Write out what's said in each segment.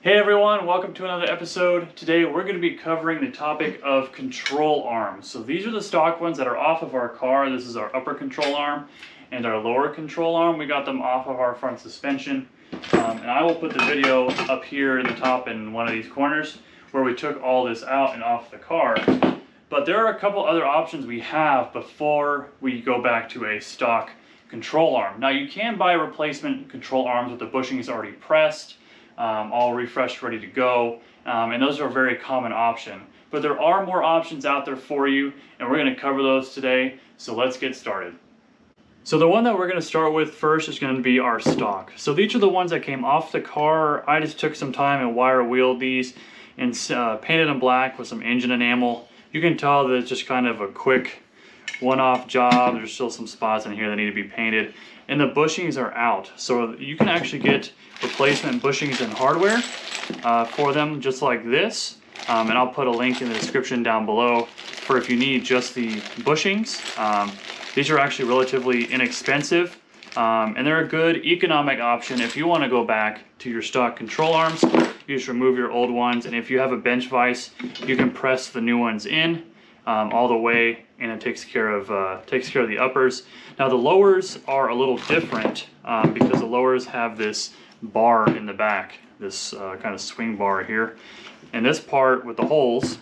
Hey everyone, welcome to another episode. Today we're going to be covering the topic of control arms. So these are the stock ones that are off of our car. This is our upper control arm and our lower control arm. We got them off of our front suspension. And I will put the video up here in the top in one of these corners where we took all this out and off the car. But there are a couple other options we have before we go back to a stock control arm. Now you can buy replacement control arms with the bushings already pressed, all refreshed, ready to go, and those are a very common option. But there are more options out there for you, and we're going to cover those today, so let's get started. So the one that we're going to start with first is going to be our stock. So these are the ones that came off the car. I just took some time and wire wheeled these and painted them black with some engine enamel. You can tell that it's just kind of a quick one-off job. There's still some spots in here that need to be painted, and the bushings are out, so you can actually get replacement bushings and hardware for them just like this, and I'll put a link in the description down below for if you need just the bushings. These are actually relatively inexpensive, and they're a good economic option if you want to go back to your stock control arms. You just remove your old ones, and if you have a bench vise, you can press the new ones in all the way, and it takes care of the uppers. Now the lowers are a little different because the lowers have this bar in the back, this kind of swing bar here, and this part with the holes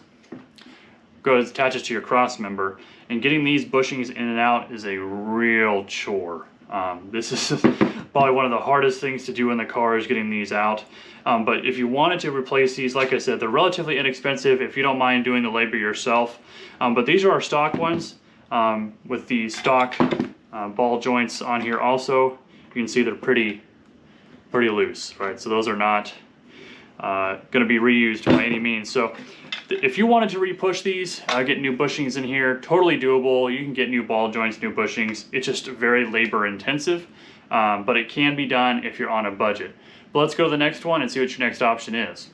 attaches to your cross member, and getting these bushings in and out is a real chore. This is probably one of the hardest things to do in the car, is getting these out. But if you wanted to replace these, like I said, they're relatively inexpensive if you don't mind doing the labor yourself. But these are our stock ones with the stock ball joints on here also. You can see they're pretty loose, right? So those are not going to be reused by any means. So if you wanted to re-push these, get new bushings in here, totally doable. You can get new ball joints, new bushings. It's just very labor intensive, but it can be done if you're on a budget. But let's go to the next one and see what your next option is.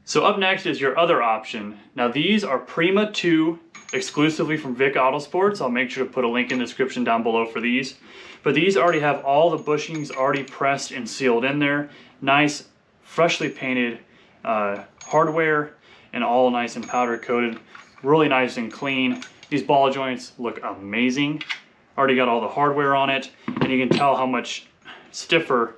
So up next is your other option. Now these are Prima 2, exclusively from Vic Autosports. I'll make sure to put a link in the description down below for these. But these already have all the bushings already pressed and sealed in there. Nice, freshly painted hardware, and all nice and powder coated. Really nice and clean. These ball joints look amazing. Already got all the hardware on it, and you can tell how much stiffer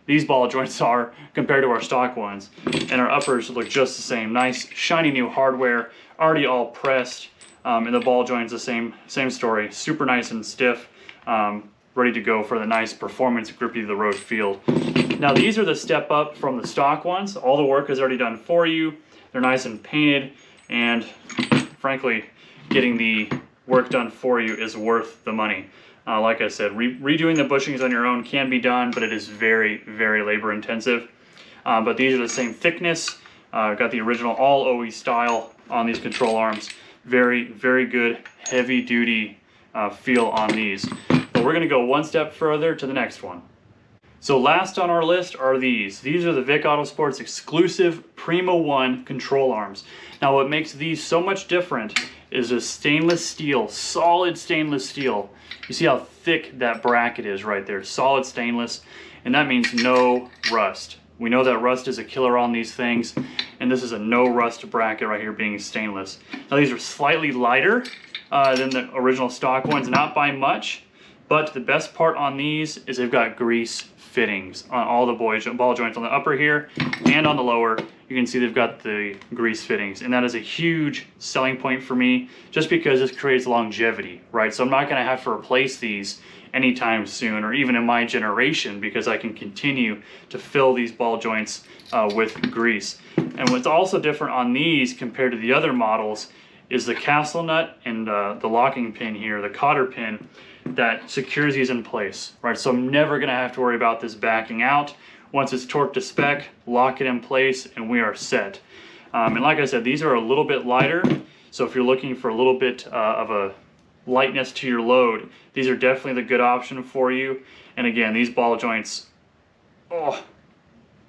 these ball joints are compared to our stock ones. And our uppers look just the same. Nice, shiny new hardware, already all pressed, and the ball joints the same story. Super nice and stiff, ready to go for the nice performance, grippy to the road feel. Now these are the step up from the stock ones. All the work is already done for you. They're nice and painted, and frankly, getting the work done for you is worth the money. Like I said, redoing the bushings on your own can be done, but it is very, very labor intensive. But these are the same thickness. Got the original all OE style on these control arms. Very, very good, heavy duty feel on these. But we're gonna go one step further to the next one. So last on our list are these. These are the Vic Autosports exclusive Prima 1 control arms. Now what makes these so much different is a stainless steel, solid stainless steel. You see how thick that bracket is right there, solid stainless, and that means no rust. We know that rust is a killer on these things, and this is a no rust bracket right here being stainless. Now these are slightly lighter than the original stock ones, not by much, but the best part on these is they've got grease fittings on all the ball joints on the upper here and on the lower. You can see they've got the grease fittings, and that is a huge selling point for me, just because this creates longevity, right? So I'm not going to have to replace these anytime soon, or even in my generation, because I can continue to fill these ball joints with grease. And what's also different on these compared to the other models is the castle nut and the locking pin here, the cotter pin, that secures these in place, right? So I'm never gonna have to worry about this backing out. Once it's torqued to spec, lock it in place, and we are set. And like I said, these are a little bit lighter, so if you're looking for a little bit of a lightness to your load, these are definitely the good option for you. And again, these ball joints,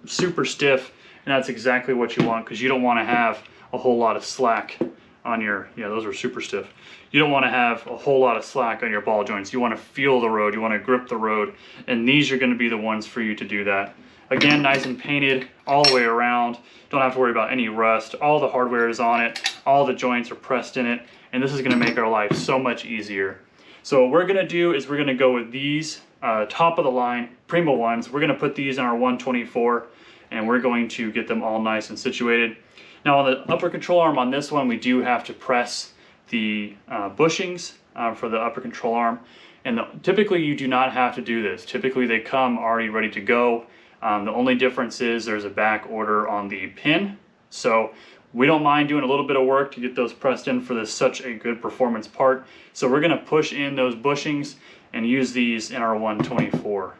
super stiff, and that's exactly what you want, because you don't want to have a whole lot of slack on your, those are super stiff. You don't want to have a whole lot of slack on your ball joints. You want to feel the road, you want to grip the road, and these are going to be the ones for you to do that. Again, nice and painted all the way around. Don't have to worry about any rust. All the hardware is on it. All the joints are pressed in it. And this is gonna make our life so much easier. So what we're gonna do is we're gonna go with these top of the line Prima ones. We're gonna put these in our 124 and we're going to get them all nice and situated. Now on the upper control arm on this one, we do have to press the bushings for the upper control arm. And typically you do not have to do this. Typically they come already ready to go. The only difference is there's a back order on the pin. So we don't mind doing a little bit of work to get those pressed in for this such a good performance part. So we're gonna push in those bushings and use these in our 124.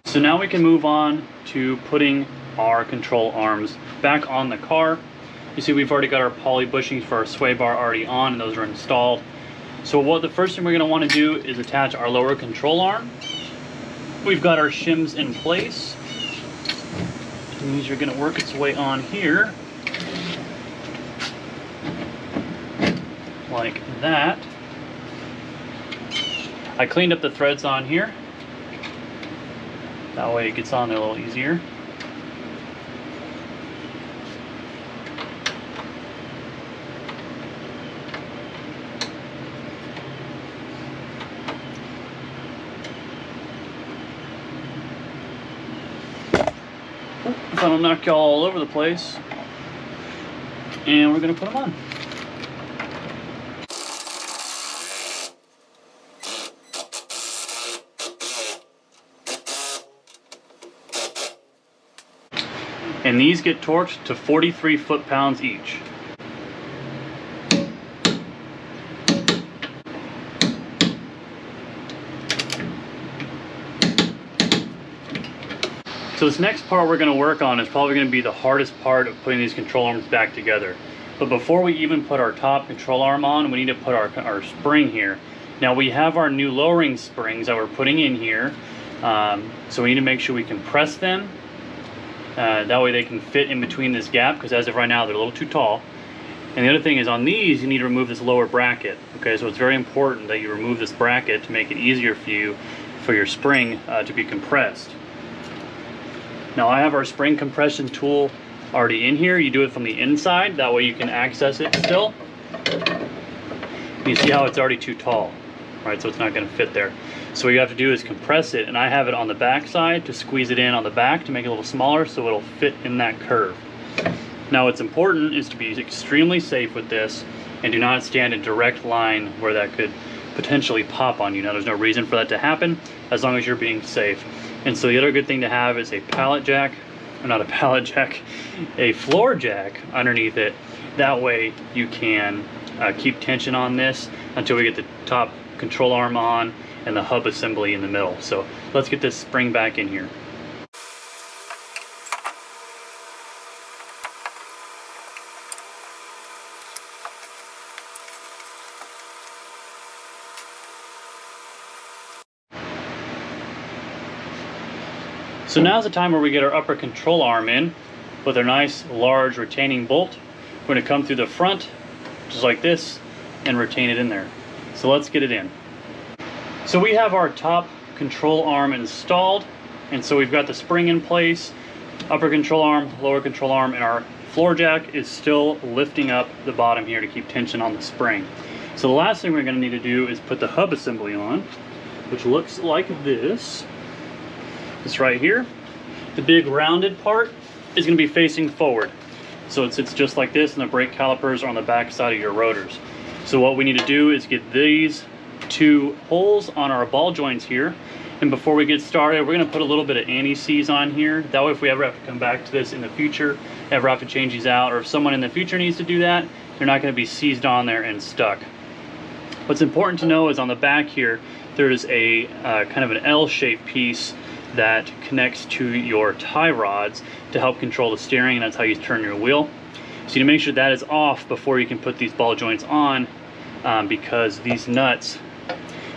So now we can move on to putting our control arms back on the car. You see we've already got our poly bushings for our sway bar already on, and those are installed. So what the first thing we're gonna wanna do is attach our lower control arm. We've got our shims in place. And these are gonna work its way on here. Like that. I cleaned up the threads on here. That way it gets on there a little easier. If I don't knock y'all all over the place. And we're gonna put them on. And these get torqued to 43 foot-pounds each. So this next part we're going to work on is probably going to be the hardest part of putting these control arms back together. But before we even put our top control arm on, we need to put our spring here. Now we have our new lowering springs that we're putting in here. So we need to make sure we compress them. That way they can fit in between this gap, because as of right now they're a little too tall. And the other thing is on these you need to remove this lower bracket. Okay, so it's very important that you remove this bracket to make it easier for you for your spring to be compressed. Now I have our spring compression tool already in here. You do it from the inside, that way you can access it still. You see how it's already too tall, right? So it's not going to fit there. So what you have to do is compress it, and I have it on the back side to squeeze it in on the back to make it a little smaller so it'll fit in that curve. Now what's important is to be extremely safe with this and do not stand in direct line where that could potentially pop on you. Now there's no reason for that to happen as long as you're being safe. And so the other good thing to have is a pallet jack, or not a pallet jack, a floor jack underneath it. That way you can keep tension on this until we get the top control arm on and the hub assembly in the middle. So let's get this spring back in here. So now's the time where we get our upper control arm in with a nice large retaining bolt. We're going to come through the front just like this and retain it in there. So let's get it in. So we have our top control arm installed, and so we've got the spring in place, upper control arm, lower control arm, and our floor jack is still lifting up the bottom here to keep tension on the spring. So the last thing we're going to need to do is put the hub assembly on, which looks like this. This right here. The big rounded part is going to be facing forward. So it sits just like this, and the brake calipers are on the back side of your rotors. So what we need to do is get these two holes on our ball joints here. And before we get started, we're going to put a little bit of anti-seize on here. That way if we ever have to come back to this in the future, ever have to change these out, or if someone in the future needs to do that, they're not going to be seized on there and stuck. What's important to know is on the back here, there's a kind of an L-shaped piece that connects to your tie rods to help control the steering, and that's how you turn your wheel. So you need to make sure that is off before you can put these ball joints on, because these nuts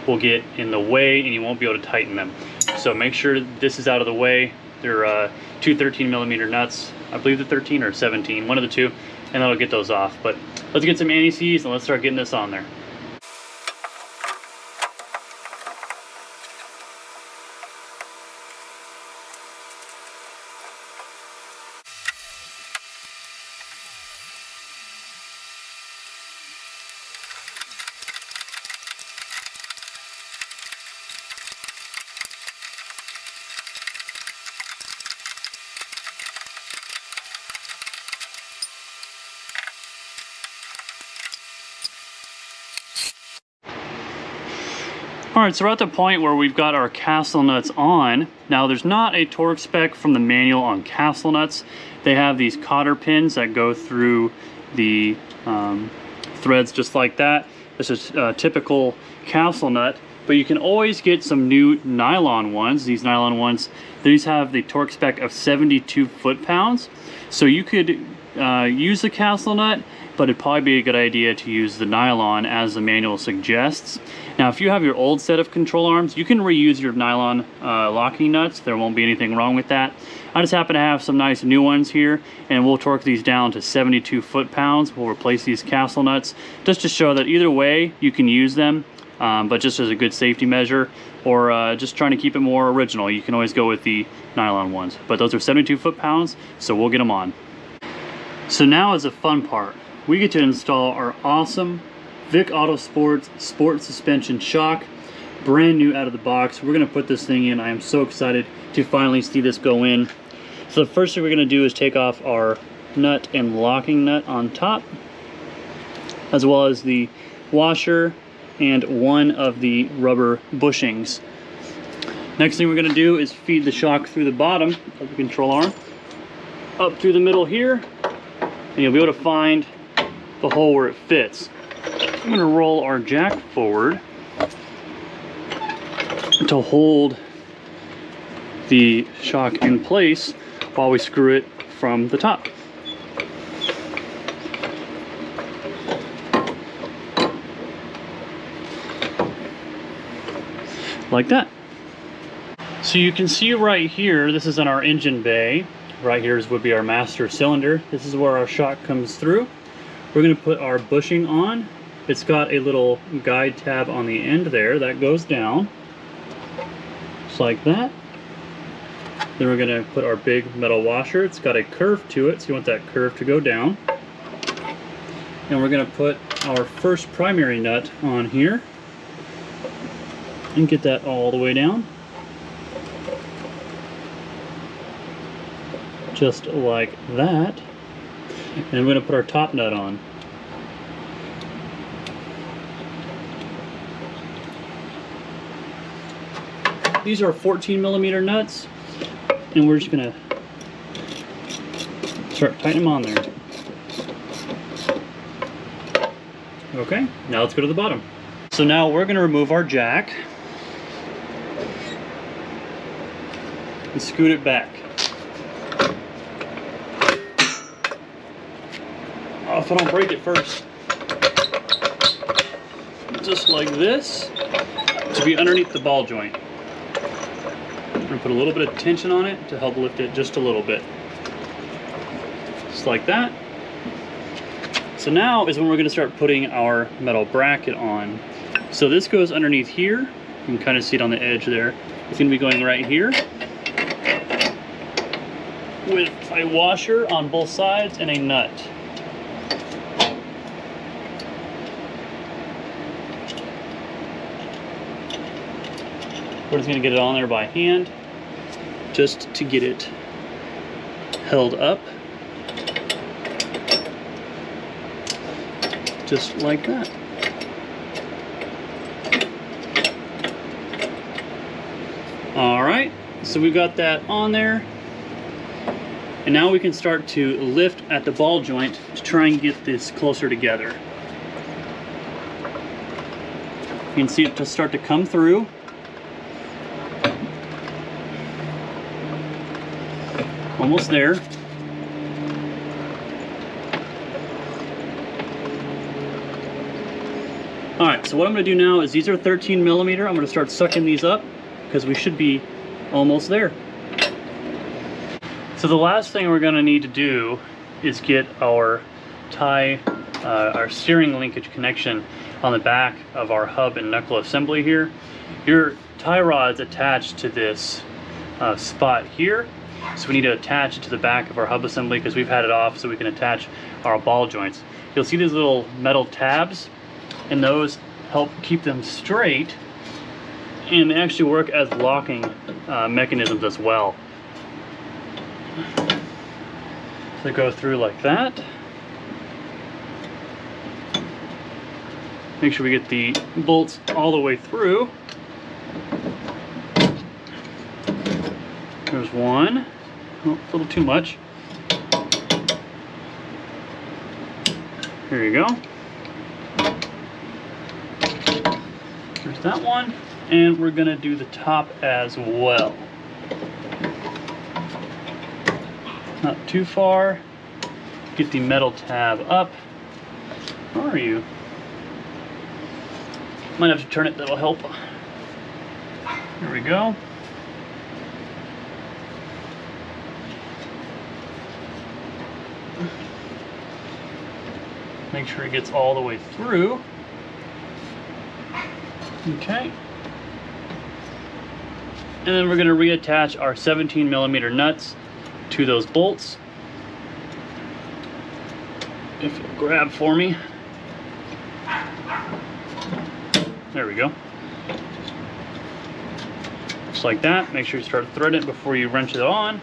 will get in the way and you won't be able to tighten them. So make sure this is out of the way. They're two 13mm nuts. I believe they're 13 or 17, one of the two, and that'll get those off. But let's get some anti-seize and let's start getting this on there. Alright, so we're at the point where we've got our castle nuts on. Now there's not a torque spec from the manual on castle nuts. They have these cotter pins that go through the threads just like that. This is a typical castle nut, but you can always get some new nylon ones. These nylon ones, these have the torque spec of 72 foot-pounds. So you could use the castle nut, but it'd probably be a good idea to use the nylon as the manual suggests. Now, if you have your old set of control arms, you can reuse your nylon locking nuts. There won't be anything wrong with that. I just happen to have some nice new ones here, and we'll torque these down to 72 foot-pounds. We'll replace these castle nuts just to show that either way you can use them, but just as a good safety measure, or just trying to keep it more original, you can always go with the nylon ones. But those are 72 foot-pounds, so we'll get them on. So now is the fun part. We get to install our awesome Vic Autosports Sport Suspension Shock, brand new out of the box. We're gonna put this thing in. I am so excited to finally see this go in. So the first thing we're gonna do is take off our nut and locking nut on top, as well as the washer and one of the rubber bushings. Next thing we're gonna do is feed the shock through the bottom of the control arm, up through the middle here, and you'll be able to find the hole where it fits. I'm going to roll our jack forward to hold the shock in place while we screw it from the top. Like that. So you can see right here, this is in our engine bay. Right here would be our master cylinder. This is where our shock comes through. We're going to put our bushing on. It's got a little guide tab on the end there that goes down, just like that. Then we're going to put our big metal washer. It's got a curve to it, so you want that curve to go down. And we're going to put our first primary nut on here and get that all the way down, just like that. And we're going to put our top nut on. These are 14mm nuts, and we're just going to start tightening them on there. Okay, now let's go to the bottom. So now we're going to remove our jack and scoot it back. Oh, if I don't break it first. Just like this, to be underneath the ball joint. I'm going to put a little bit of tension on it to help lift it just a little bit. Just like that. So now is when we're going to start putting our metal bracket on. So this goes underneath here. You can kind of see it on the edge there. It's going to be going right here, with a washer on both sides and a nut. We're just going to get it on there by hand, just to get it held up. Just like that. Alright, so we've got that on there. And now we can start to lift at the ball joint to try and get this closer together. You can see it just start to come through. Almost there. Alright, so what I'm going to do now is these are 13mm. I'm going to start sucking these up because we should be almost there. So the last thing we're going to need to do is get our our steering linkage connection on the back of our hub and knuckle assembly here. Your tie rod's attached to this spot here. So we need to attach it to the back of our hub assembly because we've had it off so we can attach our ball joints. You'll see these little metal tabs, and those help keep them straight, and they actually work as locking mechanisms as well. So go through like that. Make sure we get the bolts all the way through. There's one. Oh, a little too much. Here you go. There's that one. And we're gonna do the top as well. Not too far. Get the metal tab up. Where are you? Might have to turn it, that'll help. There we go. Make sure it gets all the way through. Okay. And then we're going to reattach our 17mm nuts to those bolts. If you'll grab for me. There we go. Just like that. Make sure you start threading it before you wrench it on.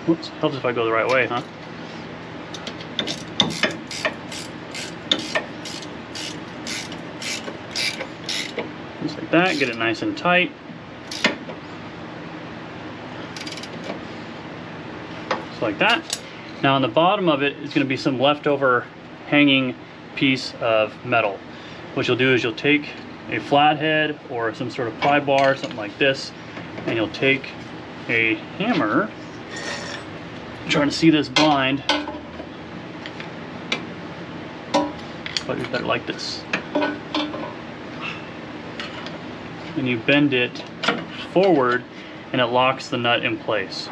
Whoops, helps if I go the right way, huh? Just like that, get it nice and tight. Just like that. Now on the bottom of it is going to be some leftover hanging piece of metal. What you'll do is you'll take a flathead or some sort of pry bar, something like this, and you'll take a hammer. I'm trying to see this blind, but it's better like this. And you bend it forward and it locks the nut in place.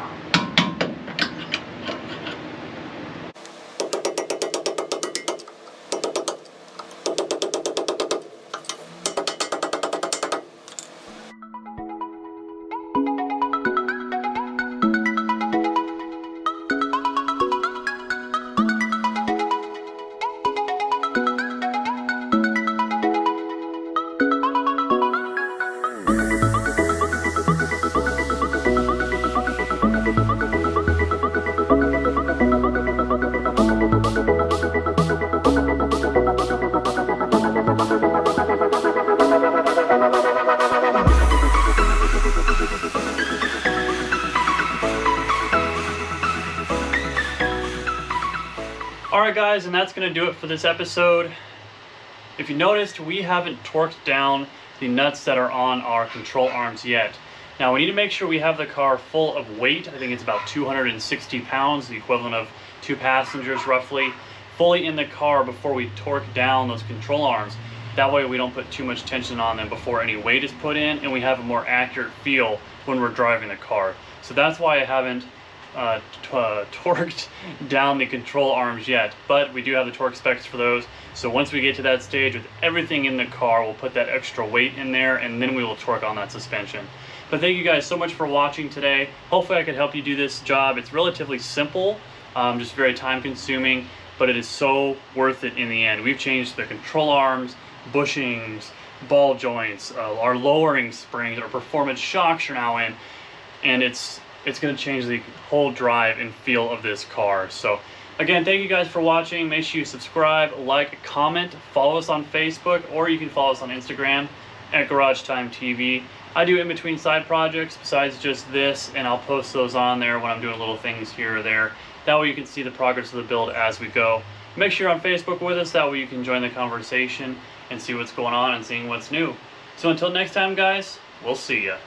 Alright guys, and that's going to do it for this episode. If you noticed, we haven't torqued down the nuts that are on our control arms yet. Now we need to make sure we have the car full of weight. I think it's about 260 pounds, the equivalent of 2 passengers roughly, fully in the car before we torque down those control arms. That way we don't put too much tension on them before any weight is put in, and we have a more accurate feel when we're driving the car. So that's why I haven't torqued down the control arms yet, but we do have the torque specs for those. So once we get to that stage with everything in the car, we'll put that extra weight in there, and then we will torque on that suspension. But thank you guys so much for watching today. Hopefully I could help you do this job. It's relatively simple, just very time consuming, but it is so worth it in the end. We've changed the control arms, bushings, ball joints, our lowering springs, our performance shocks are now in, and it's going to change the whole drive and feel of this car. So again, thank you guys for watching. Make sure you subscribe, like, comment, follow us on Facebook, or you can follow us on Instagram at Garage Time TV. I do in between side projects besides just this, and I'll post those on there when I'm doing little things here or there. That way you can see the progress of the build as we go. Make sure you're on Facebook with us, that way you can join the conversation and see what's going on and seeing what's new. So until next time guys, we'll see ya.